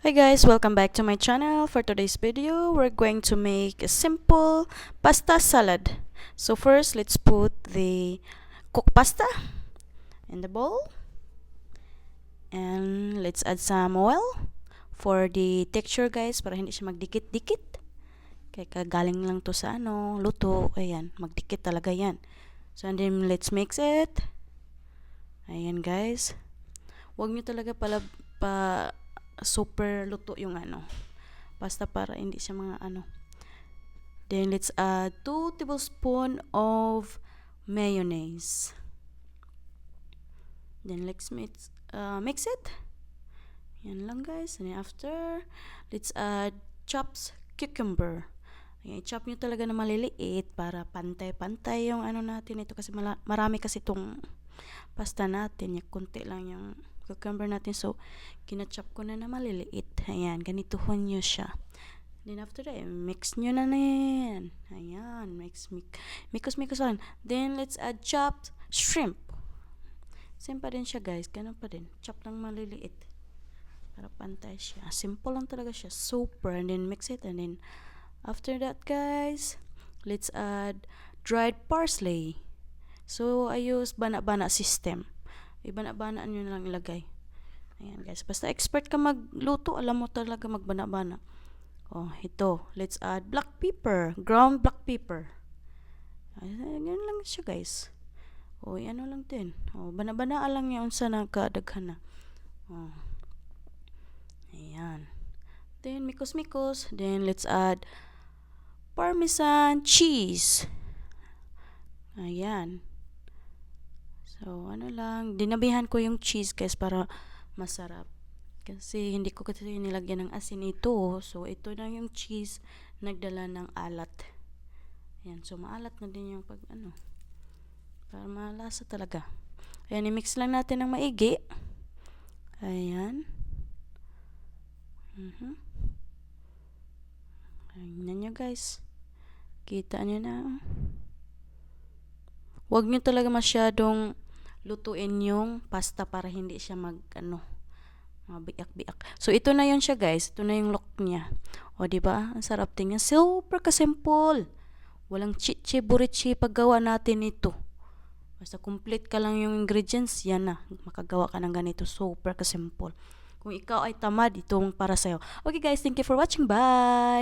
Hi guys, welcome back to my channel. For today's video, we're going to make a simple pasta salad. So first, let's put the cooked pasta in the bowl. And let's add some oil for the texture guys, para hindi siya magdikit-dikit. Kaya kagaling lang to sa luto. Ayan, magdikit talaga yan. So and then let's mix it. Ayan guys. Huwag nyo talaga pa super luto yung basta para hindi siya mga Then let's add 2 tablespoons of mayonnaise. Then let's mix it. Yan lang guys. And then after, let's add chopped cucumber. Ayan, i-chop nyo talaga na maliliit para pantay-pantay yung natin ito kasi marami kasi itong pasta natin. Yung kunti lang yung cucumber natin. So, kinachop ko na maliliit. Ayan, ganituhon nyo siya. Then after that, mix nyo na yan. Ayan, mikos lang. Then, let's add chopped shrimp. Same pa din siya guys. Ganun pa din. Chop lang maliliit. Para pantay siya. Simple lang talaga siya. Super. And then, mix it. And then, after that guys, let's add dried parsley. So, I use bana-bana system. Ibana-bana nyo na lang ilagay. Ayan guys. Basta expert ka magluto, alam mo talaga magbana-bana. Oh, ito. Let's add black pepper. Ground black pepper. Ayan lang siya guys. Oh, lang din. Oh, bana-bana lang yung sa nagkadaghan na. Oh. Ayan. Then, mikos-mikos. Then, let's add Parmesan cheese. Ayan. So, dinabihan ko yung cheese guys para masarap. Kasi hindi ko kasi nilagyan ng asin ito. So, ito na yung cheese nagdala ng alat. Ayan. So, maalat na din yung para malasa talaga. Ayan, i-mix lang natin ng maigi. Ayan. Ayan nyo guys. Kita nyo na. Huwag nyo talaga masyadong lutuin yung pasta para hindi siya mabiyak-biyak. So, ito na yun siya guys. Ito na yung look niya. O, diba? Ang sarap tingnan. Super ka-simple. Walang chichi-burichi paggawa natin ito. Basta complete ka lang yung ingredients, yan na. Makagawa ka ng ganito. Super ka-simple. Kung ikaw ay tamad, itong para sa'yo. Okay guys, thank you for watching. Bye!